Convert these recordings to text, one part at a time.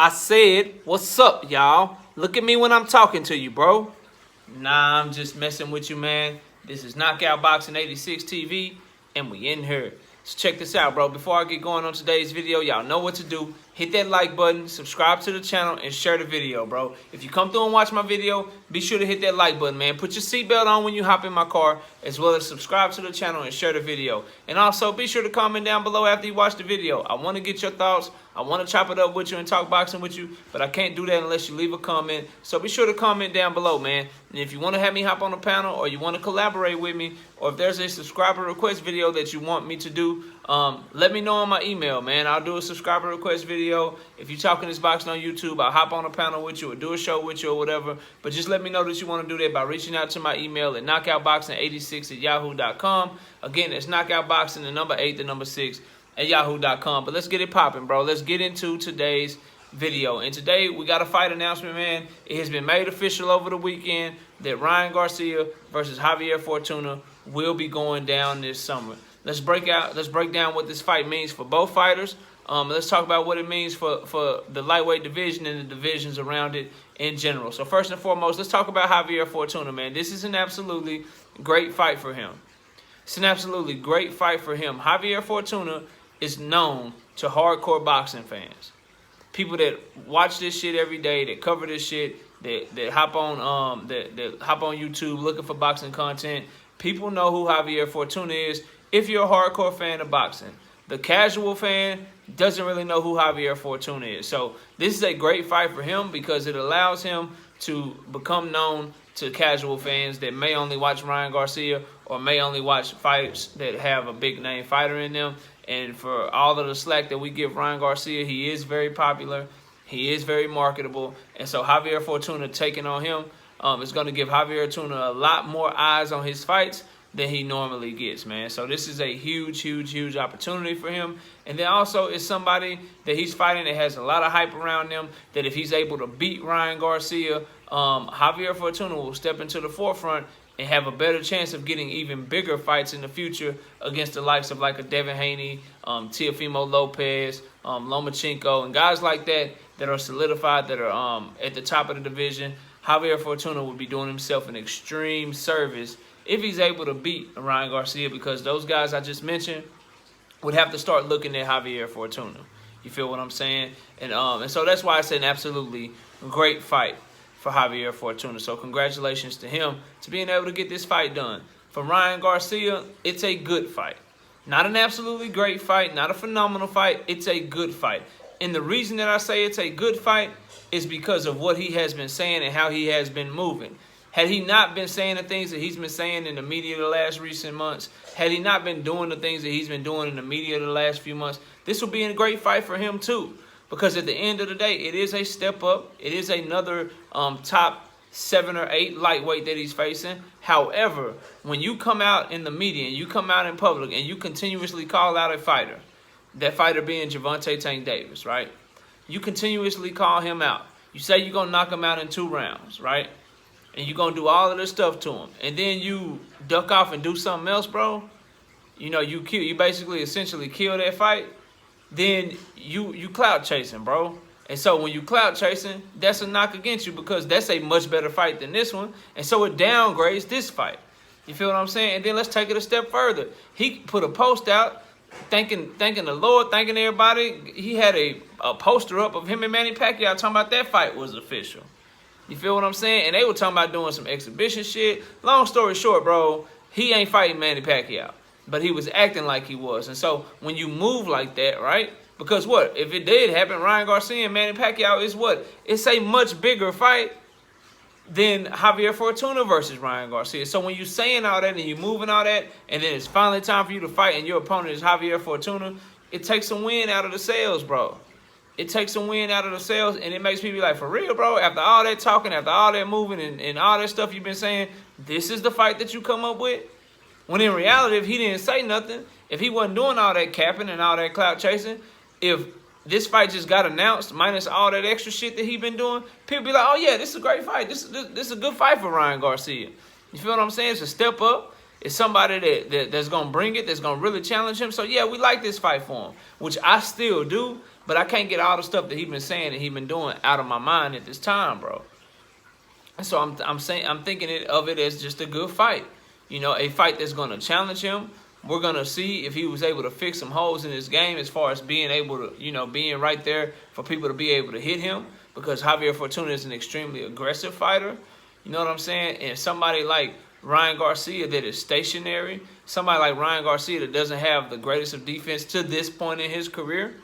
I said, what's up, y'all? Look at me when I'm talking to you, bro. Nah, I'm just messing with you, man. This is Knockout Boxing 86 TV, and we in here. So check this out, bro. Before I get going on today's video, y'all know what to do. Hit that like button, subscribe to the channel, and share the video, bro. If you come through and watch my video, be sure to hit that like button, man. Put your seatbelt on when you hop in my car, as well as subscribe to the channel and share the video. And also, be sure to comment down below after you watch the video. I want to get your thoughts. I want to chop it up with you and talk boxing with you, but I can't do that unless you leave a comment. So be sure to comment down below, man. And if you want to have me hop on the panel, or you want to collaborate with me, or if there's a subscriber request video that you want me to do, let me know on my email, man. I'll do a subscriber request video. If you're talking this boxing on YouTube, I'll hop on a panel with you or do a show with you or whatever. But just let me know that you want to do that by reaching out to my email at knockoutboxing86@yahoo.com. Again, it's knockoutboxing, the number 8, the number 6 at yahoo.com. But let's get it popping, bro. Let's get into today's video. And today we got a fight announcement, man. It has been made official over the weekend that Ryan Garcia versus Javier Fortuna will be going down this summer. Let's break down what this fight means for both fighters. Let's talk about what it means for the lightweight division and the divisions around it in general. So first and foremost, let's talk about Javier Fortuna, man. This is an absolutely great fight for him. It's an absolutely great fight for him. Javier Fortuna is known to hardcore boxing fans. People that watch this shit every day, that cover this shit, that hop on that hop on YouTube looking for boxing content. People know who Javier Fortuna is if you're a hardcore fan of boxing. The casual fan doesn't really know who Javier Fortuna is. So this is a great fight for him because it allows him to become known to casual fans that may only watch Ryan Garcia or may only watch fights that have a big name fighter in them. And for all of the slack that we give Ryan Garcia, he is very popular. He is very marketable. And so Javier Fortuna taking on him is going to give Javier Fortuna a lot more eyes on his fights than he normally gets, man. So this is a huge, huge, huge opportunity for him. And then also it's somebody that he's fighting that has a lot of hype around him, that if he's able to beat Ryan Garcia, Javier Fortuna will step into the forefront and have a better chance of getting even bigger fights in the future against the likes of like a Devin Haney, Teofimo Lopez, Lomachenko, and guys like that that are solidified, that are at the top of the division. Javier Fortuna would be doing himself an extreme service if he's able to beat Ryan Garcia, because those guys I just mentioned would have to start looking at Javier Fortuna. You feel what I'm saying? And so that's why it's an absolutely great fight for Javier Fortuna. So congratulations to him to being able to get this fight done. For Ryan Garcia, it's a good fight. Not an absolutely great fight, not a phenomenal fight. It's a good fight. And the reason that I say it's a good fight is because of what he has been saying and how he has been moving. Had he not been saying the things that he's been saying in the media the last recent months, had he not been doing the things that he's been doing in the media the last few months, this will be a great fight for him too. Because at the end of the day, it is a step up. It is another top 7 or 8 lightweight that he's facing. However, when you come out in the media and you come out in public and you continuously call out a fighter, that fighter being Gervonta Tank Davis, right? You continuously call him out. You say you're going to knock him out in 2 rounds, right? And you're going to do all of this stuff to him. And then you duck off and do something else, bro. You know, you basically essentially kill that fight. Then you clout chasing, bro. And so when you clout chasing, that's a knock against you because that's a much better fight than this one. And so it downgrades this fight. You feel what I'm saying? And then let's take it a step further. He put a post out thanking the Lord, thanking everybody. He had a poster up of him and Manny Pacquiao talking about that fight was official. You feel what I'm saying? And they were talking about doing some exhibition shit. Long story short, bro, he ain't fighting Manny Pacquiao. But he was acting like he was. And so when you move like that, right? Because what? If it did happen, Ryan Garcia and Manny Pacquiao is what? It's a much bigger fight than Javier Fortuna versus Ryan Garcia. So when you're saying all that and you're moving all that, and then it's finally time for you to fight and your opponent is Javier Fortuna, it takes some wind out of the sails, bro. It takes some wind out of the sails, and it makes me be like, for real, bro, after all that talking, after all that moving and all that stuff you've been saying, this is the fight that you come up with? When in reality, if he didn't say nothing, if he wasn't doing all that capping and all that clout chasing, if this fight just got announced, minus all that extra shit that he been doing, people be like, oh yeah, this is a great fight. This is a good fight for Ryan Garcia. You feel what I'm saying? It's a step up. It's somebody that's going to bring it, that's going to really challenge him. So, yeah, we like this fight for him, which I still do. But I can't get all the stuff that he's been saying and he's been doing out of my mind at this time, bro. And so I'm thinking of it as just a good fight. You know, a fight that's going to challenge him. We're going to see if he was able to fix some holes in his game as far as being able to, you know, being right there for people to be able to hit him, because Javier Fortuna is an extremely aggressive fighter. You know what I'm saying? And somebody like Ryan Garcia that is stationary, somebody like Ryan Garcia that doesn't have the greatest of defense to this point in his career,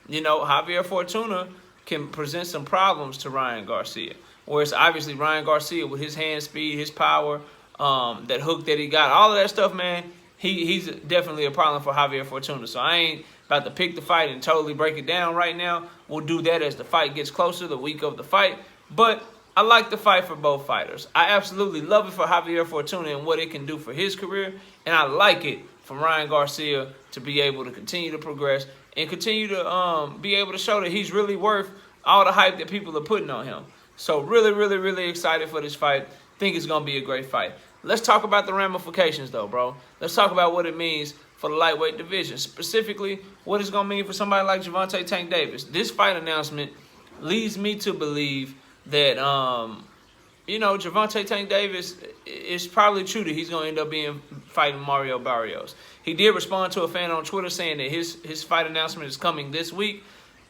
you know, Javier Fortuna can present some problems to Ryan Garcia. Whereas obviously Ryan Garcia with his hand speed, his power, that hook that he got, all of that stuff, man, he's definitely a problem for Javier Fortuna. So I ain't about to pick the fight and totally break it down right now. We'll do that as the fight gets closer, the week of the fight. But I like the fight for both fighters. I absolutely love it for Javier Fortuna and what it can do for his career. And I like it for Ryan Garcia to be able to continue to progress and continue to be able to show that he's really worth all the hype that people are putting on him. So really, really, really excited for this fight. Think it's going to be a great fight. Let's talk about the ramifications, though, bro. Let's talk about what it means for the lightweight division. Specifically, what it's going to mean for somebody like Gervonta Tank Davis. This fight announcement leads me to believe that, you know, Gervonta Tank Davis, is probably true that he's going to end up fighting Mario Barrios. He did respond to a fan on Twitter saying that his fight announcement is coming this week.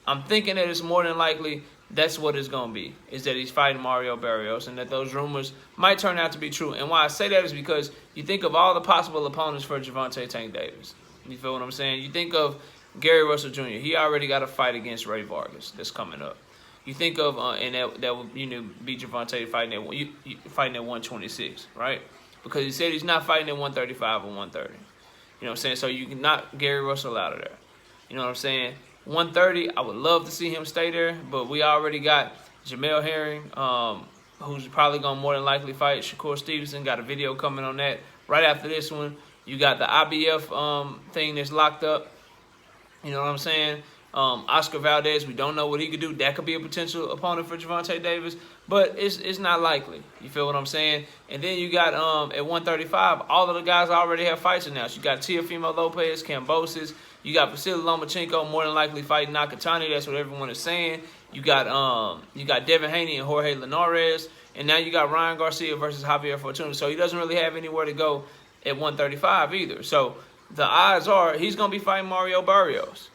I'm thinking that it's more than likely that's what it's going to be, is that he's fighting Mario Barrios, and that those rumors might turn out to be true. And why I say that is because you think of all the possible opponents for Gervonta Tank Davis. You feel what I'm saying? You think of Gary Russell Jr. He already got a fight against Ray Vargas that's coming up. You think of, and that would, you know, be Gervonta fighting at 126, right? Because he said he's not fighting at 135 or 130. You know what I'm saying? So you can knock Gary Russell out of there. You know what I'm saying? 130, I would love to see him stay there, but we already got Jamel Herring, who's probably going to more than likely fight Shakur Stevenson. Got a video coming on that. Right after this one, you got the IBF thing that's locked up. You know what I'm saying? Oscar Valdez, we don't know what he could do. That could be a potential opponent for Gervonta Davis, but it's not likely. You feel what I'm saying? And then you got at 135, all of the guys already have fights announced. You got Teofimo Lopez, Kambosos. You got Vasily Lomachenko more than likely fighting Nakatani. That's what everyone is saying. You got Devin Haney and Jorge Linares, and now you got Ryan Garcia versus Javier Fortuna. So he doesn't really have anywhere to go at 135 either. So the odds are he's gonna be fighting Mario Barrios.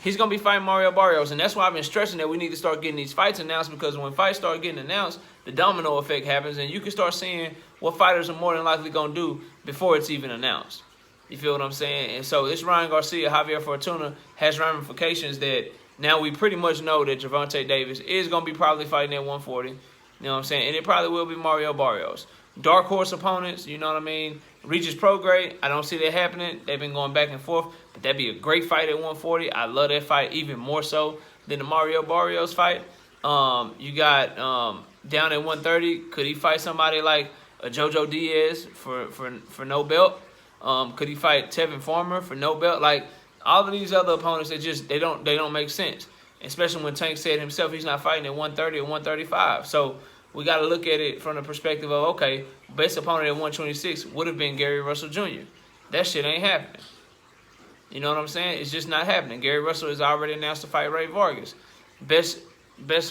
He's going to be fighting Mario Barrios, and that's why I've been stressing that we need to start getting these fights announced, because when fights start getting announced, the domino effect happens, and you can start seeing what fighters are more than likely going to do before it's even announced. You feel what I'm saying? And so this Ryan Garcia, Javier Fortuna has ramifications that now we pretty much know that Gervonta Davis is going to be probably fighting at 140. You know what I'm saying? And it probably will be Mario Barrios. Dark horse opponents, you know what I mean? Regis Prograis, I don't see that happening. They've been going back and forth, but that'd be a great fight at 140. I love that fight even more so than the Mario Barrios fight. You got down at 130, could he fight somebody like a Jojo Diaz for no belt? Could he fight Tevin Farmer for no belt? Like all of these other opponents, they don't make sense. Especially when Tank said himself he's not fighting at 130 or 135. So we got to look at it from the perspective of, okay, best opponent at 126 would have been Gary Russell Jr. That shit ain't happening. You know what I'm saying? It's just not happening. Gary Russell has already announced to fight Ray Vargas. Best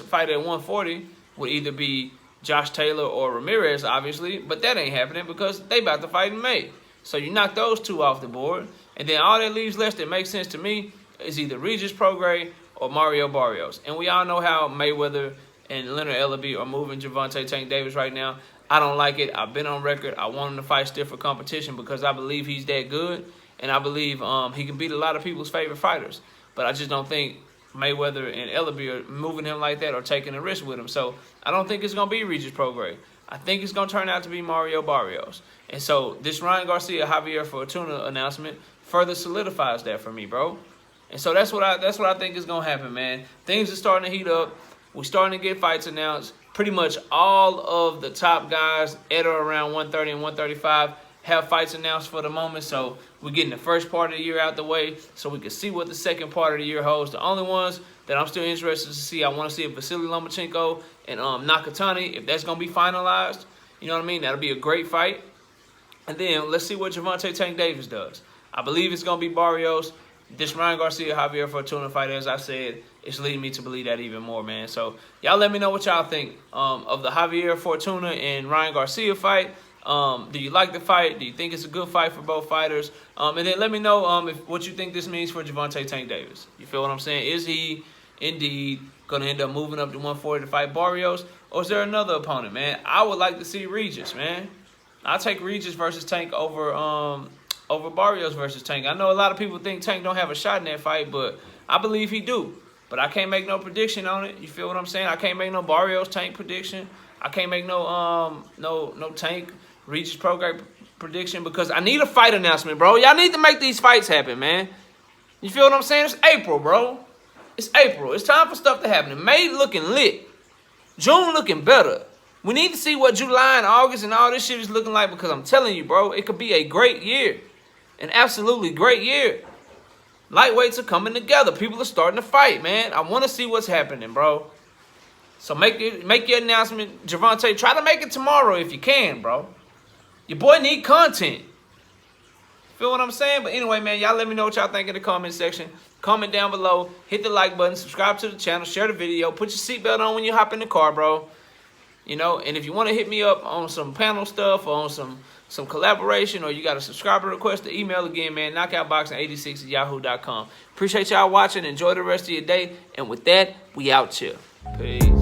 fight at 140 would either be Josh Taylor or Ramirez, obviously, but that ain't happening because they about to fight in May. So you knock those two off the board, and then all that leaves left that makes sense to me is either Regis Prograis or Mario Barrios. And we all know how Mayweather and Leonard Ellaby are moving Gervonta Tank Davis right now. I don't like it. I've been on record. I want him to fight stiffer competition because I believe he's that good, and I believe he can beat a lot of people's favorite fighters. But I just don't think Mayweather and Ellaby are moving him like that or taking a risk with him. So I don't think it's going to be Regis Prograis. I think it's going to turn out to be Mario Barrios. And so this Ryan Garcia, Javier Fortuna announcement further solidifies that for me, bro. And so that's what I think is going to happen, man. Things are starting to heat up. We're starting to get fights announced. Pretty much all of the top guys at or around 130 and 135 have fights announced for the moment. So we're getting the first part of the year out the way so we can see what the second part of the year holds. The only ones that I'm still interested to see, I want to see if Vasily Lomachenko and Nakatani, if that's going to be finalized. You know what I mean? That'll be a great fight. And then let's see what Gervonta Tank Davis does. I believe it's going to be Barrios. this Ryan Garcia, Javier Fortuna fight, as I said, it's leading me to believe that even more, man. So y'all let me know what y'all think of the Javier Fortuna and Ryan Garcia fight. Do you like the fight? Do you think it's a good fight for both fighters? And then let me know what you think this means for Gervonta Tank Davis. You feel what I'm saying? Is he indeed going to end up moving up to 140 to fight Barrios? Or is there another opponent, man? I would like to see Regis, man. I'll take Regis versus Tank over Barrios versus Tank. I know a lot of people think Tank don't have a shot in that fight, but I believe he do. But I can't make no prediction on it. You feel what I'm saying? I can't make no Barrios Tank prediction. I can't make no Tank Regis Prograis prediction because I need a fight announcement, bro. Y'all need to make these fights happen, man. You feel what I'm saying? It's April, bro. It's April. It's time for stuff to happen. May looking lit. June looking better. We need to see what July and August and all this shit is looking like because I'm telling you, bro, it could be a great year. An absolutely great year. Lightweights are coming together. People are starting to fight, man. I want to see what's happening, bro. So make your announcement. Gervonta, try to make it tomorrow if you can, bro. Your boy need content. Feel what I'm saying? But anyway, man, y'all let me know what y'all think in the comment section. Comment down below. Hit the like button. Subscribe to the channel. Share the video. Put your seatbelt on when you hop in the car, bro. You know, and if you want to hit me up on some panel stuff or on some collaboration or you got a subscriber request, the email again, man, knockoutboxing86@yahoo.com. Appreciate y'all watching. Enjoy the rest of your day. And with that, we out here. Peace.